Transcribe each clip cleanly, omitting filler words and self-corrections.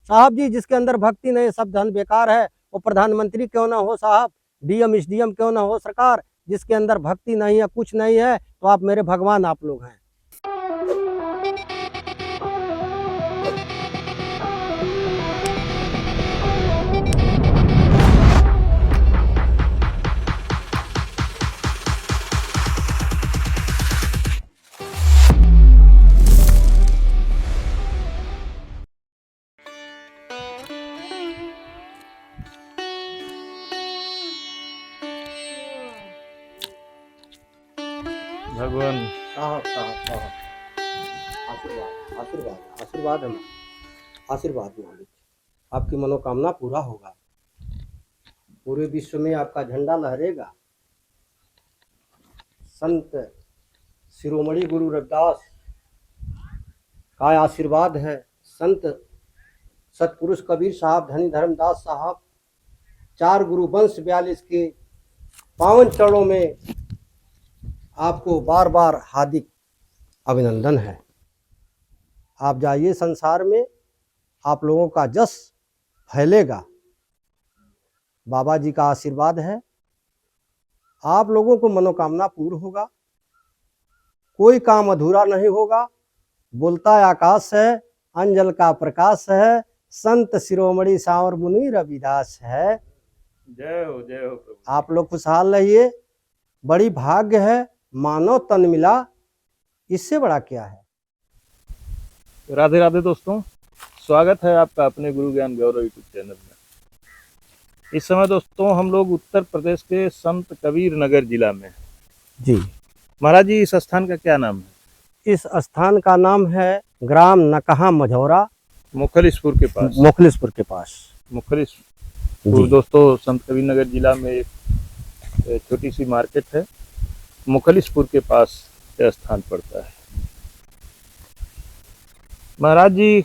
साहब जी, जिसके अंदर भक्ति नहीं, सब धन बेकार है। वो प्रधानमंत्री क्यों ना हो साहब, डीएम एसडीएम क्यों ना हो सरकार, जिसके अंदर भक्ति नहीं है, कुछ नहीं है, तो आप मेरे भगवान आप लोग हैं। भगवान साहब साहब साहब, आशीर्वाद आशीर्वाद आशीर्वाद है, आशीर्वाद मालिक, आपकी मनोकामना पूरा होगा, पूरे विश्व में आपका झंडा लहरेगा। संत शिरोमणि गुरु रविदास का आशीर्वाद है, संत सतपुरुष कबीर साहब, धनी धर्मदास साहब, 4 गुरु वंश 42 के पावन चरणों में आपको बार बार हार्दिक अभिनंदन है। आप जाइए संसार में, आप लोगों का जस फैलेगा। बाबा जी का आशीर्वाद है, आप लोगों को मनोकामना पूर्ण होगा, कोई काम अधूरा नहीं होगा। बोलता आकाश है, अंजल का प्रकाश है, संत शिरोमणि सांवर मुनि रविदास है। जय हो प्रभु। आप लोग खुशहाल रहिए, बड़ी भाग्य है, मानव तन मिला, इससे बड़ा क्या है। राधे राधे दोस्तों, स्वागत है आपका अपने गुरु ज्ञान गौरव यूट्यूब चैनल में। इस समय दोस्तों हम लोग उत्तर प्रदेश के संत कबीर नगर जिला में जी। महाराज जी, इस स्थान का क्या नाम है? इस स्थान का नाम है ग्राम नकहा मझौरा, मुखलिसपुर के पास। मुखलिसपुर के पास। मुखलिसपुर दोस्तों संत कबीर नगर जिला में एक छोटी सी मार्केट है, मुखलिसपुर के पास यह स्थान पड़ता है। महाराज जी,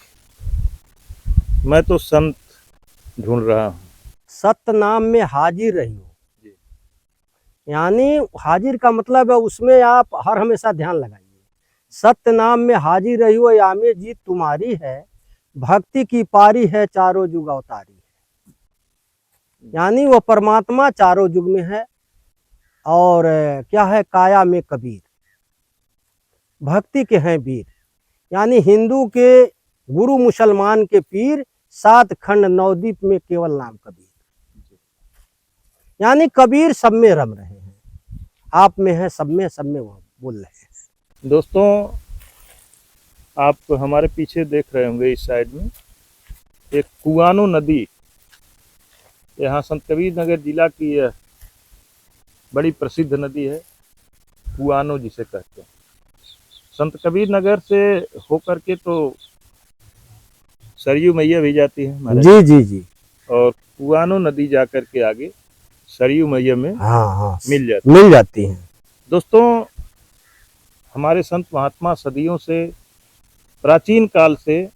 मैं तो संत ढूंढ रहा हूँ। सत्य नाम में हाजिर रही हो, यानी हाजिर का मतलब है उसमें आप हर हमेशा ध्यान लगाइए। सत्य नाम में हाजिर रही हो, यामे जीत तुम्हारी है, भक्ति की पारी है, चारों युग अवतारी है। यानी वो परमात्मा चारों युग में है। और क्या है, काया में कबीर, भक्ति के हैं वीर। यानी हिंदू के गुरु, मुसलमान के पीर, 7 खंड 9 द्वीप में केवल नाम कबीर। यानी कबीर सब में रम रहे हैं, आप में है, सब में वो बोल रहे हैं। दोस्तों आप हमारे पीछे देख रहे होंगे, इस साइड में एक कुआनो नदी, यहाँ संत कबीर नगर जिला की यह बड़ी प्रसिद्ध नदी है, कुआनो जिसे कहते हैं। संत कबीर नगर से होकर के तो सरयू मैया भी जाती है जी जी जी। और कुआनो नदी जाकर के आगे सरयू मैया में हाँ मिल जाती है। दोस्तों हमारे संत महात्मा सदियों से, प्राचीन काल से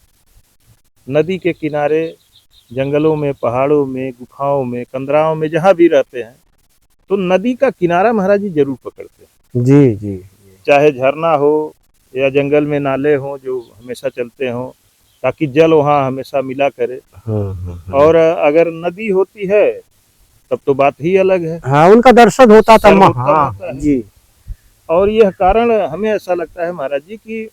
नदी के किनारे, जंगलों में, पहाड़ों में, गुफाओं में, कंदराओं में जहाँ भी रहते हैं तो नदी का किनारा महाराज जी जरूर पकड़ते हैं। जी जी। चाहे झरना हो या जंगल में नाले हो जो हमेशा चलते हो, ताकि जल वहाँ हमेशा मिला करे। और अगर नदी होती है तब तो बात ही अलग है। हाँ, उनका दर्शन होता था। हाँ जी। और यह कारण हमें ऐसा लगता है महाराज जी कि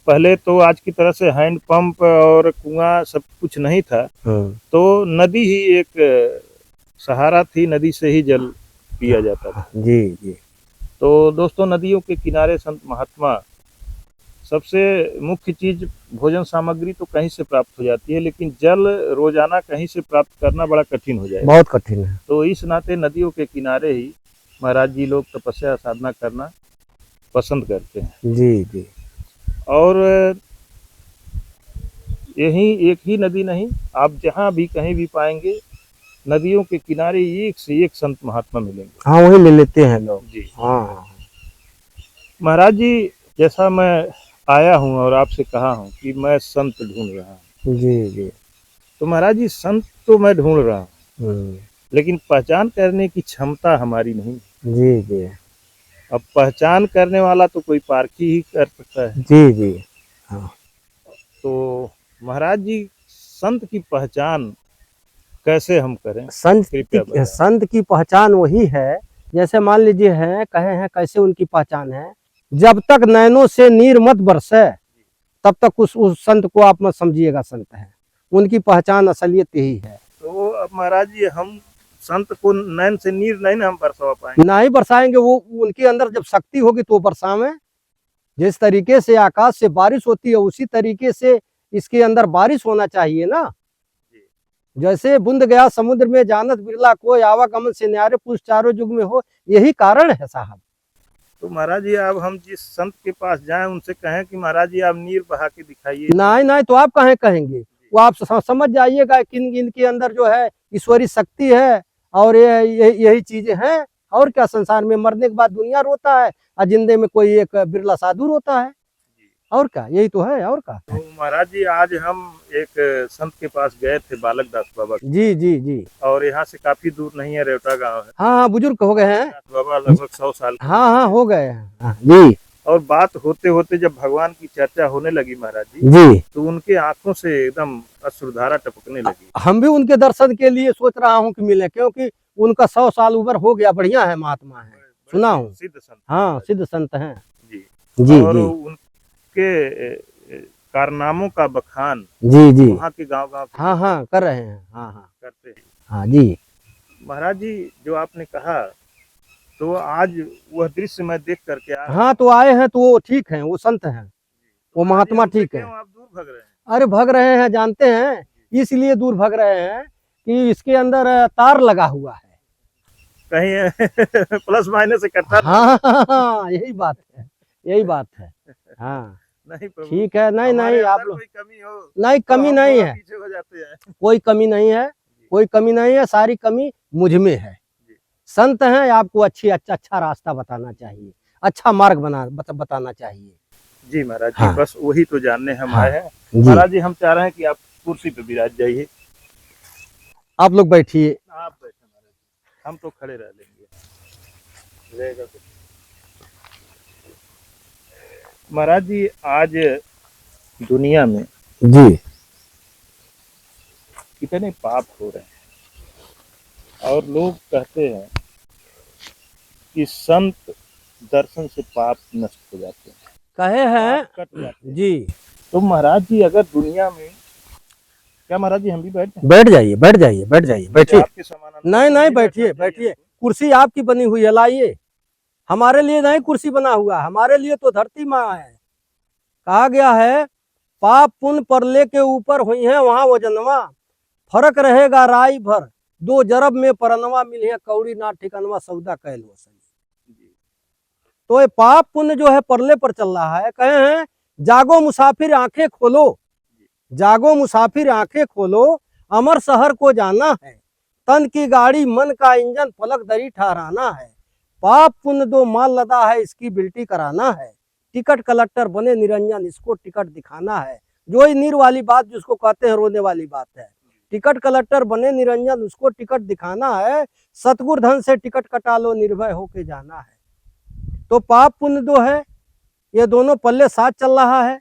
पहले तो आज की तरह से हैंड पंप और कुआं सब कुछ नहीं था, तो नदी ही एक सहारा थी, नदी से ही जल पिया जाता था। जी जी। तो दोस्तों नदियों के किनारे संत महात्मा, सबसे मुख्य चीज भोजन सामग्री तो कहीं से प्राप्त हो जाती है, लेकिन जल रोजाना कहीं से प्राप्त करना बड़ा कठिन हो जाएगा, बहुत कठिन है। तो इस नाते नदियों के किनारे ही महाराज जी लोग तपस्या साधना करना पसंद करते हैं। जी जी। और यही एक ही नदी नहीं, आप जहाँ भी कहीं भी पाएंगे नदियों के किनारे एक से एक संत महात्मा मिलेंगे। हाँ, वही ले लेते हैं लोग जी। हाँ महाराज जी, जैसा मैं आया हूँ और आपसे कहा हूँ कि मैं संत ढूंढ रहा हूँ। जी जी। तो महाराज जी संत तो मैं ढूंढ रहा हूँ, लेकिन पहचान करने की क्षमता हमारी नहीं। जी जी। अब पहचान करने वाला तो कोई पारखी ही कर सकता है। जी जी। हाँ। तो महाराज जी संत की पहचान कैसे हम करें, कृपया बताएं। संत की पहचान वही है, जैसे मान लीजिए है, कहे हैं कैसे उनकी पहचान है, जब तक नैनों से नीर मत बरसे तब तक उस संत को आप मत समझिएगा संत है। उनकी पहचान असलियत यही है। तो अब महाराज जी हम संत को नैन से नीर नहीं ना हम बरसवा पाएंगे, ना ही बरसाएंगे, वो उनके अंदर जब शक्ति होगी तो बरसावें। जिस तरीके से आकाश से बारिश होती है उसी तरीके से इसके अंदर बारिश होना चाहिए ना। जैसे बूंद गया समुद्र में जानत बिरला कोई, आवागमन से न्यारे पुरुष चारों युग में हो, यही कारण है साहब। तो महाराज जी अब हम जिस संत के पास जाएं उनसे कहें कि महाराज जी आप नीर बहा के दिखाइए, नहीं नहीं, तो आप कहेंगे, वो आप समझ जाइएगा कि इनके अंदर जो है ईश्वरी शक्ति है और यही चीजें हैं। और क्या, संसार में मरने के बाद दुनिया रोता है और जिंदे में कोई एक बिरला साधु रोता है। और क्या, यही तो है। और क्या। तो महाराज जी आज हम एक संत के पास गए थे, बालक दास बाबा। जी जी जी। और यहाँ से काफी दूर नहीं है, रेवटा गांव है। हाँ, बुजुर्ग हो गए हैं बाबा, लगभग 100 साल। हाँ हाँ, हो गए हैं जी। और बात होते होते जब भगवान की चर्चा होने लगी महाराज जी जी, तो उनके आंखों से एकदम अश्रुधारा टपकने लगी। हम भी उनके दर्शन के लिए सोच रहा हूँ कि मिले, क्योंकि उनका 100 साल उम्र हो गया, बढ़िया है, महात्मा है, सुना हूँ। सिद्ध संत। हाँ, सिद्ध संत हैं जी जी और जी उनके कारनामों का बखान जी जी। वहाँ के गांव हाँ हाँ, कर रहे हैं। हाँ हाँ करते हैं। हाँ जी। महाराज जी जो आपने कहा तो आज वह दृश्य मैं देख करके आया। हाँ, तो आए हैं तो वो ठीक है, वो संत हैं, वो महात्मा ठीक है। क्यों आप दूर भाग रहे हैं? अरे भग रहे हैं, जानते हैं इसलिए दूर भग रहे हैं कि इसके अंदर तार लगा हुआ है कहीं प्लस माइनस इकट्ठा। हाँ, यही बात है, यही बात है। हाँ नहीं प्रभु, ठीक है। नहीं नहीं, आप लोग कोई कमी हो नहीं, कमी तो नहीं है, पीछे हो जाते हैं। कोई कमी नहीं है, कोई कमी नहीं है, सारी कमी मुझ में है। संत हैं, आपको अच्छा रास्ता बताना चाहिए, अच्छा मार्ग बताना चाहिए। जी महाराज जी, हाँ। बस वही तो जानने हम हाँ। आए हैं। महाराज जी हम चाह रहे हैं कि आप कुर्सी पे विराज जाइए। आप लोग बैठिए। आप बैठे महाराज जी, हम तो खड़े रह लेंगे, रहेगा तो। महाराज जी आज दुनिया में जी कितने पाप हो रहे हैं और लोग कहते हैं कि संत दर्शन से पाप नष्ट हो जाते हैं, कहे हैं पाप कट जाते हैं। जी। तो महाराज जी अगर दुनिया में, क्या महाराज जी हम भी बैठ जाएं? बैठ जाइए, बैठ जाइए, बैठ जाइए, बैठिए। आपके समानांतर नहीं तो नहीं, बैठना बैठिए चाहिए बैठिए, हमको। कुर्सी आपकी बनी हुई है, लाइए। हमारे लिए नहीं कुर्सी बना हुआ, हमारे लिए तो धरती माँ है। कहा गया है पाप पुण्य परले के ऊपर हुई है वहां वो जन्मा, फर्क रहेगा राई भर, दो जरब में परनवा मिले कौड़ी ना ठिकनवा सौदा कैल वसन। तो ये पाप पुण्य जो है परले पर चल रहा है। कहे हैं जागो मुसाफिर आंखें खोलो, जागो मुसाफिर आंखें खोलो, अमर शहर को जाना है, तन की गाड़ी मन का इंजन फलक दरी ठहराना है, पाप पुण्य दो माल लदा है इसकी बिल्टी कराना है, टिकट कलेक्टर बने निरंजन इसको टिकट दिखाना है। जो ही नीर वाली बात जिसको कहते हैं रोने वाली बात है, टिकट कलेक्टर बने निरंजन उसको टिकट दिखाना है, सतगुर धन से टिकट कटा लो निर्भय होके जाना है। तो पाप पुण्य दो है, ये दोनों पल्ले साथ चल रहा है।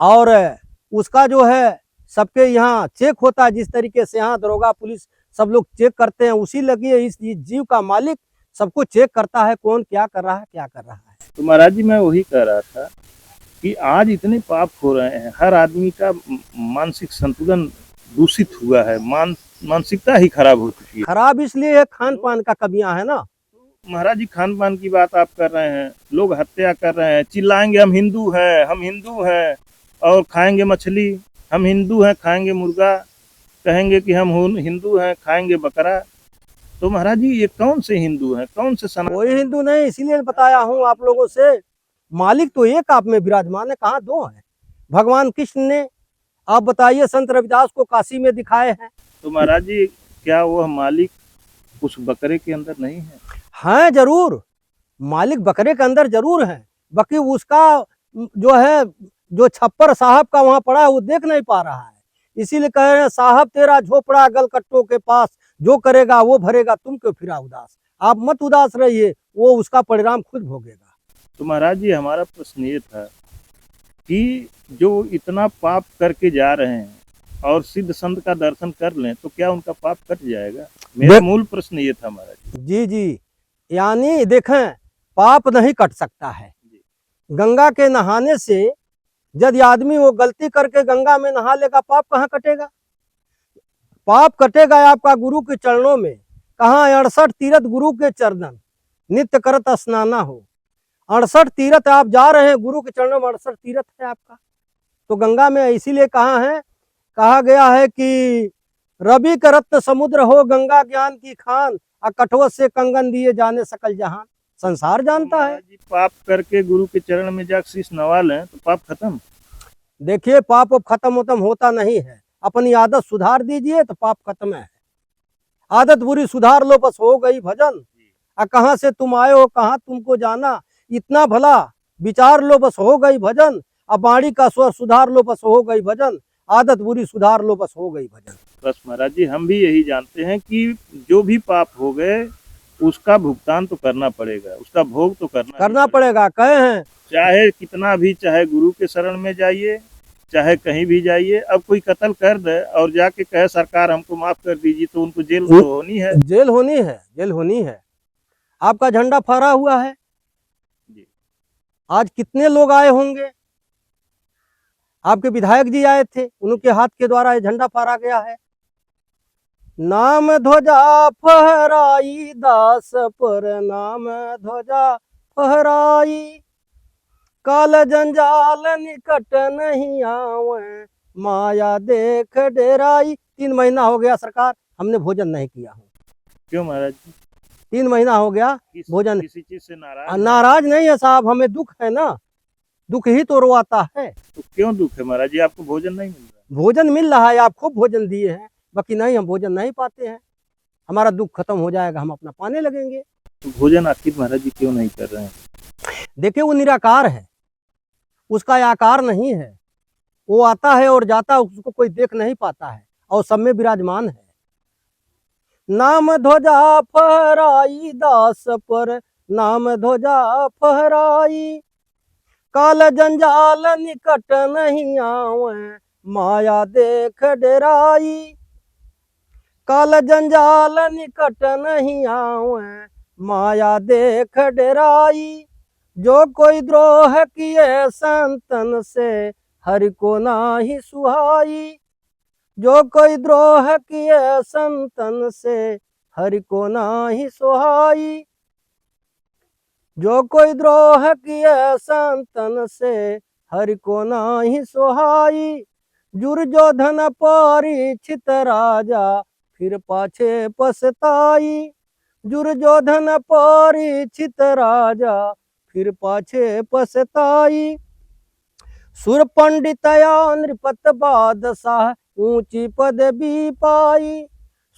और उसका जो है सबके यहाँ चेक होता है, जिस तरीके से यहाँ दरोगा पुलिस सब लोग चेक करते हैं, उसी लगी इस जीव का मालिक सबको चेक करता है, कौन क्या कर रहा है, क्या कर रहा है। तो महाराज जी मैं वही कह रहा था कि आज इतने पाप हो रहे हैं, हर आदमी का मानसिक संतुलन दूषित हुआ है, मानसिकता ही खराब हो चुकी है। खराब इसलिए है खान पान का कमियां है ना। महाराज जी खान पान की बात आप कर रहे हैं, लोग हत्या कर रहे हैं, चिल्लाएंगे हम हिंदू हैं, हम हिंदू हैं और खाएंगे मछली, हम हिंदू हैं खाएंगे मुर्गा, कहेंगे कि हम हिंदू हैं खाएंगे बकरा। तो महाराज जी ये कौन से हिंदू हैं, कौन से सनातन? कोई हिंदू नहीं, इसीलिए बताया हूँ आप लोगों से, मालिक तो एक आप में विराजमान है, कहाँ दो है। भगवान कृष्ण ने, आप बताइए, संत रविदास को काशी में दिखाए हैं। तो महाराज जी क्या वह मालिक उस बकरे के अंदर नहीं है? हाँ जरूर, मालिक बकरे के अंदर जरूर है, बाकी उसका जो है, जो छप्पर साहब का वहां पड़ा है वो देख नहीं पा रहा है। इसीलिए कह रहे हैं साहब तेरा झोपड़ा गलकट्टों के पास, जो करेगा वो भरेगा, तुम क्यों फिरा उदास। आप मत उदास रहिए, वो उसका परिणाम खुद भोगेगा। तो महाराज जी हमारा प्रश्न ये था कि जो इतना पाप करके जा रहे हैं और सिद्ध संत का दर्शन कर लें तो क्या उनका पाप कट जाएगा? मेरा मूल प्रश्न ये था महाराज। जी जी, यानी देखें, पाप नहीं कट सकता है। गंगा के नहाने से यदि आदमी वो गलती करके गंगा में नहा लेगा, पाप कहाँ कटेगा? पाप कटेगा आपका गुरु के चरणों में। कहाँ? 68 तीर्थ गुरु के चरणन नित्य करत स्नाना हो। 68 तीर्थ आप जा रहे हैं गुरु के चरणों में, 68 तीर्थ है आपका। तो गंगा में इसीलिए कहा गया है कि रवि का रत्न समुद्र हो, गंगा ज्ञान की खान, और कठोर से कंगन दिए जाने सकल जहान। संसार जानता है। जी, पाप करके गुरु के चरण में जाकर शीश नवा लें तो पाप खत्म? देखिए, पाप खत्म होता नहीं है। अपनी आदत सुधार दीजिए तो पाप खत्म है। आदत बुरी सुधार लो, बस हो गई भजन। कहाँ से तुम आए हो, कहाँ तुमको जाना, इतना भला विचार लो, बस हो गई भजन। अब वाणी का स्वर सुधार लो, बस हो गई भजन। आदत बुरी सुधार लो, बस हो गई भजन। बस महाराज जी, हम भी यही जानते हैं कि जो भी पाप हो गए उसका भुगतान तो करना पड़ेगा, उसका भोग तो करना पड़ेगा। कहे हैं चाहे कितना भी, चाहे गुरु के शरण में जाइए, चाहे कहीं भी जाइए। अब कोई कत्ल कर दे और जाके कहे सरकार हमको माफ कर दीजिए, तो उनको जेल तो होनी है। जेल होनी है। आपका झंडा फहरा हुआ है, आज कितने लोग आए होंगे? आपके विधायक जी आए थे, उनके हाथ के द्वारा ये झंडा फहरा गया है। नाम ध्वजा फहराई दास पर, नाम ध्वजा फहराई, काल जंजाल निकट नहीं आवे, माया देख डेराई। 3 महीना हो गया सरकार, हमने भोजन नहीं किया हूँ। क्यों महाराज जी? 3 महीना हो गया भोजन। किसी चीज से नाराज नहीं है साहब, हमें दुख है ना, दुख ही तो रोआता है। तो क्यों दुख है महाराज जी? आपको भोजन नहीं मिल रहा? भोजन मिल रहा है, आप खूब भोजन दिए हैं, बाकी नहीं, हम भोजन नहीं पाते हैं। हमारा दुख खत्म हो जाएगा, हम अपना पाने लगेंगे। तो भोजन आखिर महाराज जी क्यों नहीं कर रहे हैं? देखिए, वो निराकार है, उसका आकार नहीं है। वो आता है और जाता है, उसको कोई देख नहीं पाता है, और सब में विराजमान है। नाम ध्वजा फहराई दास पर, नाम ध्वजा फहराई, काल जंजाल निकट नहीं आवे, माया देख डेराई। काल जंजाल निकट नहीं आवे, माया देख डेराई। जो कोई द्रोह किए संतन से, हरि को नाही सुहाई। जो कोई द्रोह किए संतन से, हरि को नाही सुहाई। जो कोई द्रोह किए संतन से, हरि को नाही सुहाई। दुर्योधन परीक्षित राजा, फिर पाछे पछताई। दुर्योधन परीक्षित राजा, फिर पाछे पछताई। सुर पंडितया नृपत बादशाह, ऊंची पदवी पाई।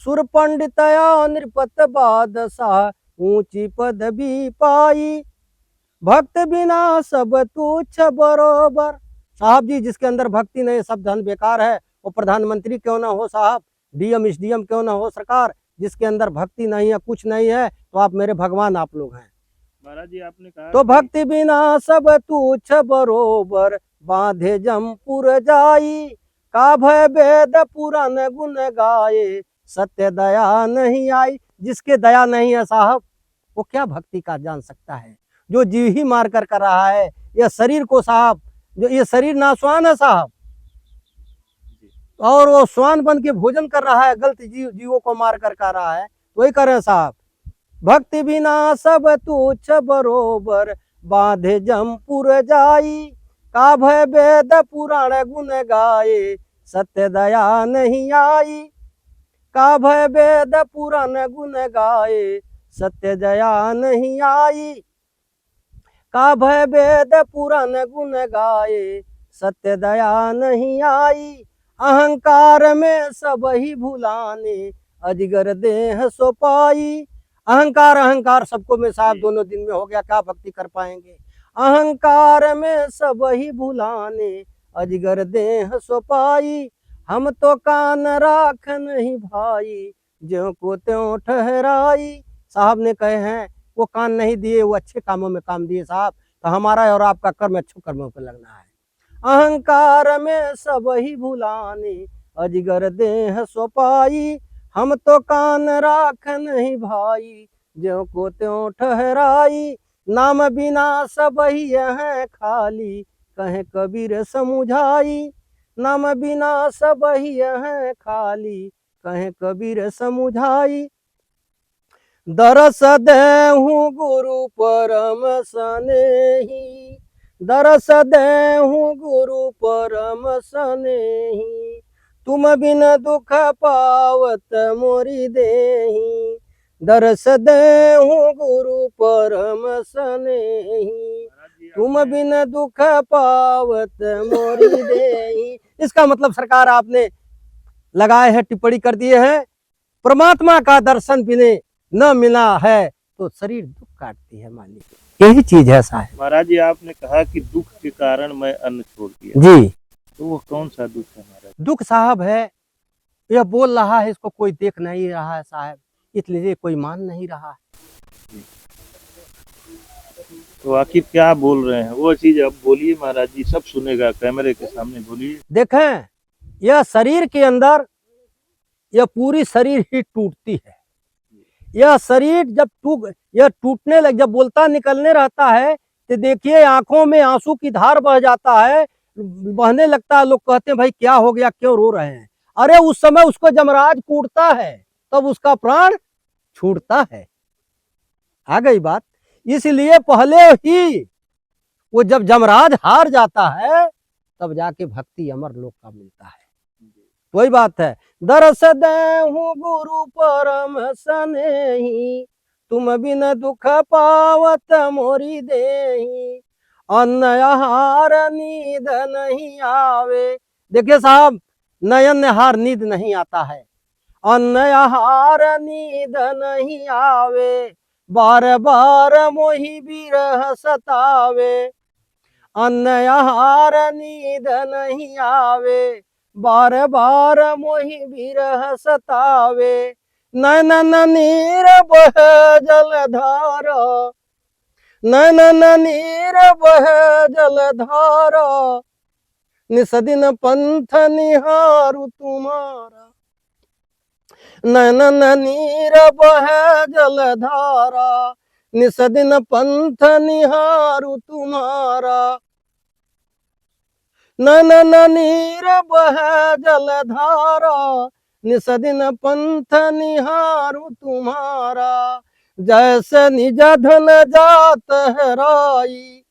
सुर पंडितया नृपत बादशाह, ऊंची पदवी पाई। भक्त बिना सब तुच्छ बरोबर। साहब जी, जिसके अंदर भक्ति नहीं, सब धन बेकार है। वो प्रधानमंत्री क्यों ना हो साहब, डीएम एसडीएम क्यों ना हो सरकार, जिसके अंदर भक्ति नहीं है, कुछ नहीं है, तो आप मेरे भगवान आप लोग हैं महाराज जी। आपने कहा तो भक्ति बिना सब तुच्छ बरोबर, बांधे जमपुर जाई। का भय वेद पुराण गुण गाये, सत्य दया नहीं आई। जिसके दया नहीं है साहब, वो क्या भक्ति का जान सकता है? जो जीव ही मार कर रहा है ये शरीर को साहब, जो ये शरीर नासवान है साहब, और वो स्वान बन के भोजन कर रहा है, गलत जीवों को मार कर रहा है, तो वही कर रहे हैं साहब। भक्ति बिना सब तुच्छ बरोबर, बांधे जमपुर जाई। का भय वेद पुराण गुण गाये, सत्य दया नहीं आई। का भय वेद पुराण गुण गाये, सत्य दया नहीं आई। का भय वेद पुराण गुण गाये, सत्य दया नहीं आई। अहंकार में सब ही भुलाने, अजगर देह सो पाई। अहंकार सबको में साहब दोनों दिन में हो गया, क्या भक्ति कर पाएंगे? अहंकार में सब ही भुलाने, अजगर देह सो पाई। हम तो कान राख नहीं भाई, ज्यों को त्यों ठहराई। साहब ने कहे हैं वो कान नहीं दिए, वो अच्छे कामों में काम दिए साहब, तो हमारा और आपका कर्म अच्छे कर्मों पर लगना है। अहंकार में सब ही भुलाने, अजगर देह सोपाई, हम तो कान राख नहीं भाई, ज्यों को त्यों ठहराई, नाम बिना सब ही है खाली, कहे कबीर समुझाई, नाम बिना सब ही है खाली, कहे कबीर समुझाई। दरस देहूँ गुरु परम सनेही, दरस देहूँ गुरु परम सनेही, तुम बिन दुख पावत मोरी देही, दरस देहूँ गुरु परम सनेही, तुम बिन दुख पावत मोरी देही। इसका मतलब सरकार आपने लगाए है, टिप्पणी कर दिए है, परमात्मा का दर्शन बिने न मिला है तो शरीर दुख काटती है मालिक, यही चीज है साहब। महाराज जी आपने कहा कि दुख के कारण मैं अन्न छोड़ दिया, जी तो वो कौन सा दुख है महाराज? दुख साहब है, यह बोल रहा है, इसको कोई देख नहीं रहा है साहब, इसलिए कोई मान नहीं रहा है। तो आखिर क्या बोल रहे हैं, वो चीज अब बोलिए महाराज जी, सब सुनेगा, कैमरे के सामने बोलिए। देखें, यह शरीर के अंदर यह पूरी शरीर ही टूटती है, यह शरीर जब यह टूटने लग, जब बोलता निकलने रहता है तो देखिए आंखों में आंसू की धार बह जाता है, बहने लगता है, लोग कहते हैं भाई क्या हो गया, क्यों रो रहे हैं? अरे उस समय उसको जमराज कूटता है, तब उसका प्राण छूटता है। आ गई बात। इसलिए पहले ही वो जब जमराज हार जाता है तब जाके भक्ति अमर लोक का मिलता है। वही बात है, दरस देहूँ गुरु परम सनेही, तुम बिन दुख पावत मोरी देही, अन्न आहार नींद नहीं आवे। देखिए साहब, नयन निहार नींद नहीं आता है, अन्न आहार नींद नहीं आवे, बार बार मोहि बिरह सतावे, अन्न आहार नींद नहीं आवे, बार बार मोहि बिरह सतावे, नैनन नीर बह जलधार, नैनन नीर बह जलधार, निसदिन पंथ निहारु तुम्हारा, नैनन नीर बह जलधारा, निसदिन पंथ निहारु तुम्हारा, नैनन नीर बह जलधारा, निसदिन पंथ निहारु तुम्हारा, जैसे निज धन जात है राई,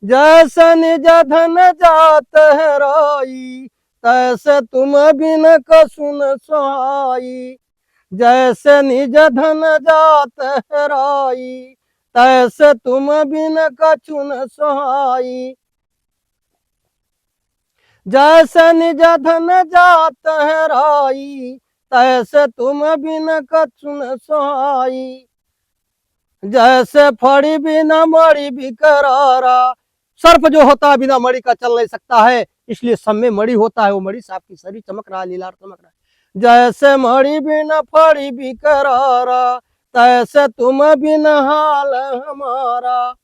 जैसे निज धन जात है राई, तैसे तुम बिन कसुन सुहाई, जैसे निज धन जात है राई, तैसे तुम बिन कछुन सुहाई, जैसे निज धन जात है राई, तैसे तुम बिन कछुन सुहाई, जैसे फड़ी बिना मणि बिकरारा। सर्प जो होता है बिना मणि का चल नहीं सकता है, इसलिए सब में मणि होता है, वो मणि साहब की शरीर चमक रहा है, लीलार चमक रहा है। जैसे मणि बिना फड़ी बिकरारा, तैसे तुम बिन हाल हमारा,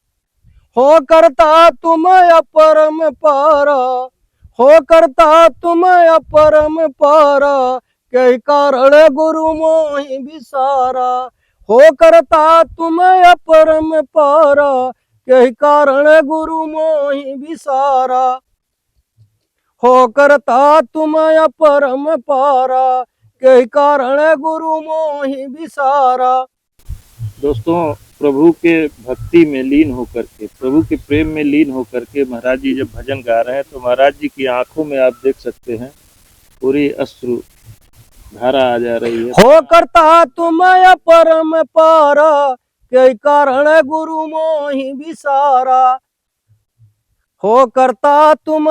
हो करता तुम अपरम पार, हो करता तुम अपरम पार, कई कारण गुरु मोहि बिसारा, हो करता तुम अपरम पार, कई कारण गुरु मोहि बिसारा, हो करता तुम अपरम पारा, कई कारण गुरु मोहि बिसारा। दोस्तों, प्रभु के भक्ति में लीन होकर के, प्रभु के प्रेम में लीन होकर के महाराज जी जब भजन गा रहे हैं तो महाराज जी की आंखों में आप देख सकते हैं पूरी अश्रु धारा आ जा रही है। हो करता तुम परम पारा, कई कारण गुरु मोहि बिसारा, हो करता तुम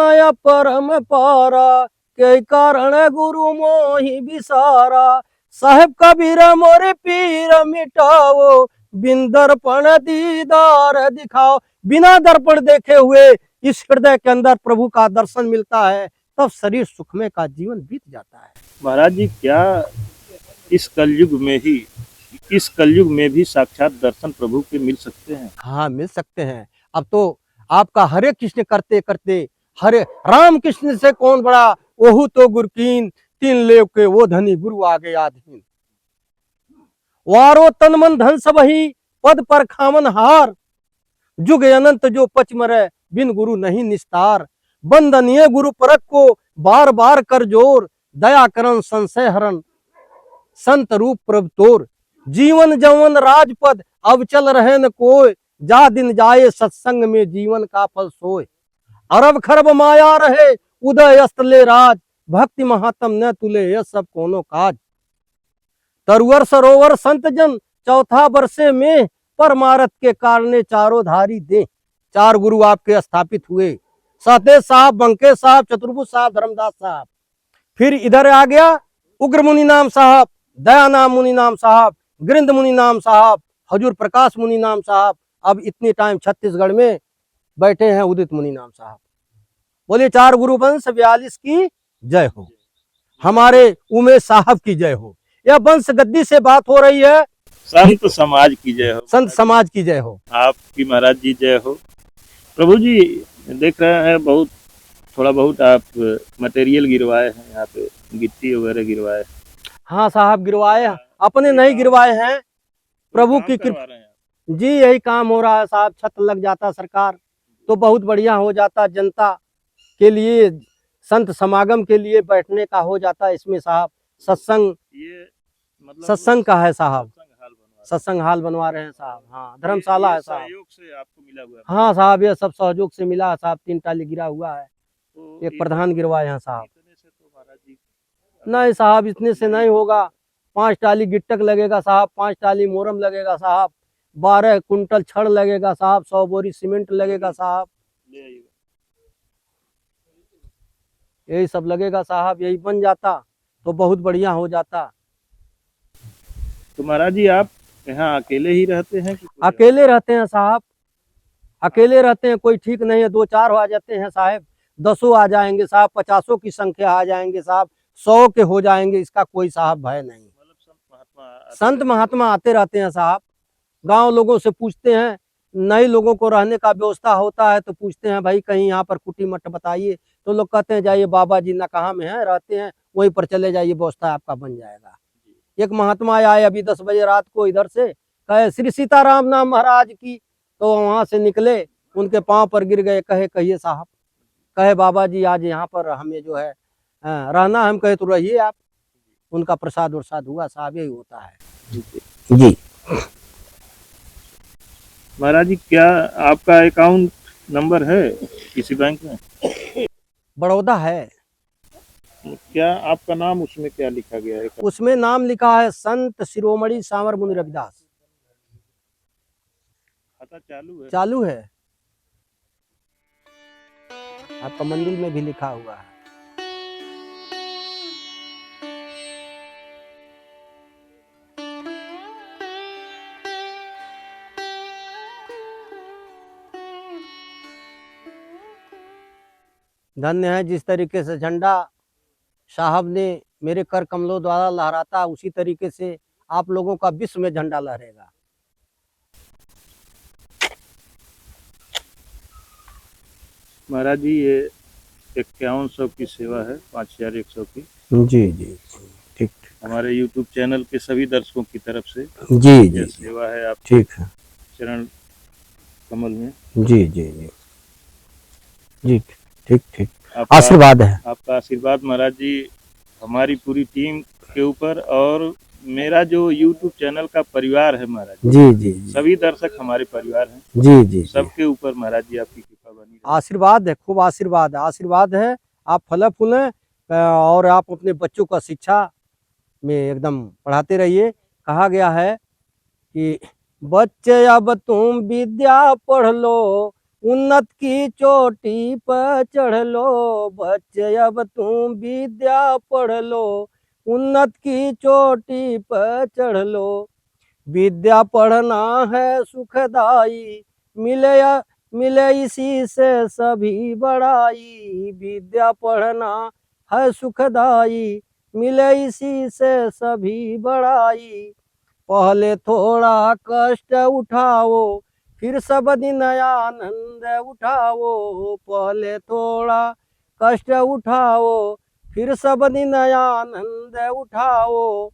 परम पारा, कई कारण गुरु मोहि बिसारा, साहेब कबीर मोरे पीर मिटाओ, बिन दर्पण दीदार दिखाओ। बिना दर्पण देखे हुए इस हृदय के अंदर प्रभु का दर्शन मिलता है, तब शरीर सुखमय का जीवन बीत जाता है। महाराज जी, क्या इस कलयुग में ही, इस कलयुग में भी साक्षात दर्शन प्रभु के मिल सकते हैं? हाँ, मिल सकते हैं। अब तो आपका हरे कृष्ण करते करते हरे राम कृष्ण से कौन बड़ा, ओहू तो गुरकीन, तीन लेव के वो धनी गुरु आगे आधीन। वारो तन मन धन सब ही पद पर खामन हार, जुग अनंत जो पच मरे बिन गुरु नहीं निस्तार। बंदनीय गुरु परक को बार बार कर जोर, दया करन संशय हरण संत रूप प्रभ तोर। जीवन जवन राजपद अब चल रहे न कोय, जा दिन जाए सत्संग में जीवन का फल सोय। अरब खरब माया रहे उदय अस्त ले राज, भक्ति महात्म न तुले यह सब कोनो काज। तरुवर सरोवर संत जन चौथा वर्षे में, परमारथ के कारणे चारों धारी दे। चार गुरु आपके स्थापित हुए, सहते साहब, बंके साहब, चतुर्भुज साहब, धर्मदास साहब। फिर इधर आ गया उग्र मुनि नाम साहब, दयानाम मुनि नाम साहब, गृंद मुनि नाम साहब, हजूर प्रकाश मुनि नाम साहब। अब इतने टाइम छत्तीसगढ़ में बैठे हैं उदित मुनि नाम साहब। बोले चार गुरु वंश 42 की जय हो, हमारे उमेश साहब की जय हो। यह वंश गद्दी से बात हो रही है। संत समाज की जय हो, संत समाज की जय हो, आपकी महाराज जी जय हो। प्रभु जी देख रहे हैं बहुत थोड़ा बहुत आप मटेरियल गिरवाए हैं, यहाँ पे गिट्टी वगैरह गिरवाए हैं। हाँ साहब गिरवाए, अपने नहीं गिरवाए हैं, प्रभु की कृपा। जी यही काम हो रहा है साहब। छत लग जाता सरकार तो बहुत बढ़िया हो जाता, जनता के लिए संत समागम के लिए बैठने का हो जाता इसमें साहब। सत्संग ये मतलब सत्संग का है साहब, सत्संग हाल बनवा रहे हैं। सत्संग हाल बनवा रहे हैं साहब। हाँ धर्मशाला है साहब। सहयोग से आपको मिला हुआ है। हाँ साहब ये सब सहयोग से मिला है साहब। 3 टाली गिरा हुआ है, तो एक प्रधान गिरवाए हैं साहब। इतने से तो महाराज जी नहीं साहब इतने से नहीं होगा। 5 टाली गिट्टक लगेगा साहब, 5 टाली मोरम लगेगा साहब, 12 कुंटल छड़ लगेगा साहब, 100 बोरी सीमेंट लगेगा साहब, ले आइएगा। यही सब लगेगा साहब। यही बन जाता तो बहुत बढ़िया हो जाता। तो महाराज जी आप यहाँ अकेले ही रहते हैं कि कोई अकेले रहते हैं साहब, अकेले रहते हैं। कोई ठीक नहीं है, 2-4 आ जाते हैं साहब, 10 आ जाएंगे साहब, 50 की संख्या आ जाएंगे साहब, 100 के हो जाएंगे, इसका कोई साहब भय नहीं। मतलब संत संत महात्मा आते रहते हैं साहब। गांव लोगों से पूछते हैं, नए लोगों को रहने का व्यवस्था होता है तो पूछते हैं भाई कहीं यहाँ पर कुटी मठ बताइए, तो लोग कहते हैं जाइए बाबा जी ना कहाँ में है रहते हैं, वहीं पर चले जाइए, व्यवस्था आपका बन जाएगा। एक महात्मा आए अभी 10 बजे रात को इधर से, कहे श्री सीताराम नाम महाराज की, तो वहां से निकले, उनके पांव पर गिर गए, कहे कहिए साहब, कहे बाबा जी आज यहाँ पर हमें जो है रहना, हम कहे तो रहिए आप। उनका प्रसाद वरसाद हुआ साहब, यही होता है जी। महाराज जी क्या आपका अकाउंट नंबर है किसी बैंक में? बड़ौदा है, क्या आपका नाम उसमें क्या लिखा गया है? उसमें नाम लिखा है संत शिरोमणि सांवर मुनि रविदास। खाता चालू है? चालू है, आपका मंदिर में भी लिखा हुआ है। धन्य है जिस तरीके से झंडा साहब ने मेरे कर कमलों द्वारा लहराता, उसी तरीके से आप लोगों का विश्व में झंडा लहरेगा। महाराज जी ये 5100 की सेवा है, 5100 की। जी जी ठीक, हमारे YouTube चैनल के सभी दर्शकों की तरफ से जी जी सेवा है आप ठीक है, चरण कमल में। जी जी जी जी ठीक ठीक, आपका आशीर्वाद है। आपका आशीर्वाद महाराज जी हमारी पूरी टीम के ऊपर और मेरा जो YouTube चैनल का परिवार है महाराज जी जी जी सभी दर्शक हमारे परिवार हैं, जी जी सबके ऊपर महाराज जी आपकी कृपा बनी रहे। आशीर्वाद है, खूब आशीर्वाद है, आशीर्वाद है। आप फले फूलें और आप अपने बच्चों का शिक्षा में एकदम पढ़ाते रहिए। कहा गया है कि बच्चे अब तुम विद्या पढ़ लो, उन्नत की चोटी पर चढ़ लो। बच्चे अब तुम विद्या पढ़ लो, उन्नत की चोटी पर चढ़ लो। विद्या पढ़ना है सुखदाई, मिले इसी से सभी बड़ाई। विद्या पढ़ना है सुखदाई, मिले इसी से सभी बड़ाई। पहले थोड़ा कष्ट उठाओ, फिर सब दिन आनंद उठाओ। पहले थोड़ा कष्ट उठाओ, फिर सब दिन आनंद उठाओ।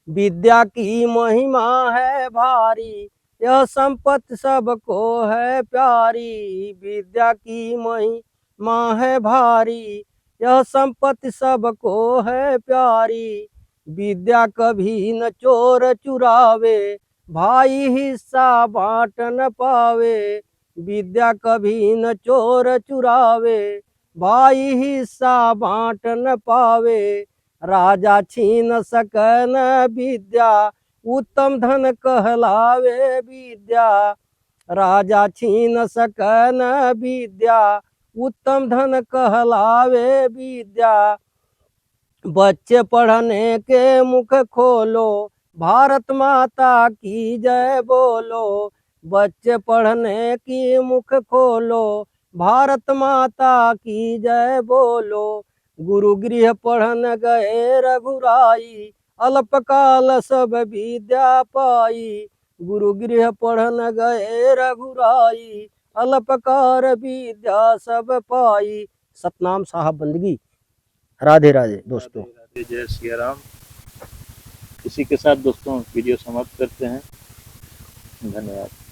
विद्या की महिमा है भारी, यह संपत्ति सबको है प्यारी। विद्या की महिमा है भारी, यह संपत्ति सबको है प्यारी। विद्या कभी न चोर चुरावे, भाई हिस्सा बांट न पावे। विद्या कभी न चोर चुरावे, भाई हिस्सा बांट न पावे। राजा छीन सकन विद्या, उत्तम धन कहलावे विद्या। राजा छीन सकन विद्या, उत्तम धन कहलावे विद्या। बच्चे पढ़ने के मुख खोलो, भारत माता की जय बोलो। बच्चे पढ़ने की मुख खोलो, भारत माता की जय बोलो। गुरु गृह पढ़न गए रघुराई, अल्पकाल सब विद्या पाई। गुरु गृह पढ़न गए रघुराई, अल्पकाल विद्या सब पाई। सतनाम साहब बंदगी। राधे राधे दोस्तों। राधे, जय सिया राम। इसी के साथ दोस्तों वीडियो समाप्त करते हैं। धन्यवाद।